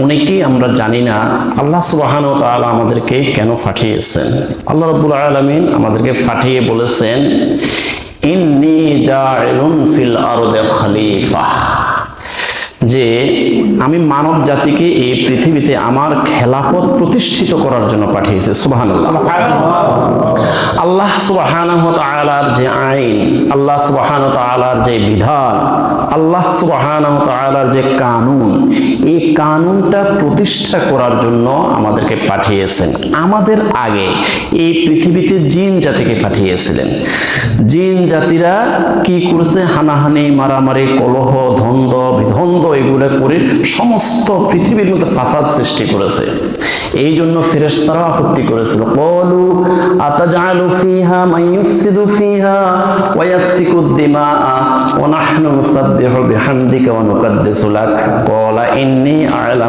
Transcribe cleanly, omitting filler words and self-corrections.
অনেকেই আমরা জানি না আল্লাহ সুবহানাহু ওয়া তাআলা আমাদেরকে কেন পাঠিয়েছেন। আল্লাহ রাব্বুল আলামিন আমাদেরকে পাঠিয়ে বলেছেন, ইন্নী জাইলুন ফিল আরদি খলিফা, যে আমি মানব জাতিকে এই পৃথিবীতে আমার খেলাফত প্রতিষ্ঠিত করার জন্য পাঠিয়েছি। সুবহানাল্লাহ। আল্লাহ সুবহানাহু ওয়া তাআলার যে আইন, আল্লাহ সুবহানাহু ওয়া তাআলার যে বিধান, আল্লাহ সুবহানাহু ওয়া তাআলার যে কানুন, এই কানুনটা প্রতিষ্ঠা করার জন্য আমাদেরকে পাঠিয়েছেন। আমাদের আগে এই পৃথিবীতে জিন জাতিকে পাঠিয়েছিলেন। জিন জাতিরা কি করেছে? হানাহানি, মারামারি, কলহ, দ্বন্দ্ব, বিদ্বন্দ্ব এগুলো করে সমস্ত পৃথিবীর মধ্যে ফাসাদ সৃষ্টি করেছে। এই জন্য ফেরেশতারা আপত্তি করেছিল, ক্বালু আতাজআলু ফিহা মান ইউফসিদু ফিহা ওয়া ইয়াসফিকুদ দিমা ওয়া নাহনু নুসাব্বিহু বিহামদিকা ওয়া নুকাদ্দিসু লাক ক্বালা ইন্নী আ'লামু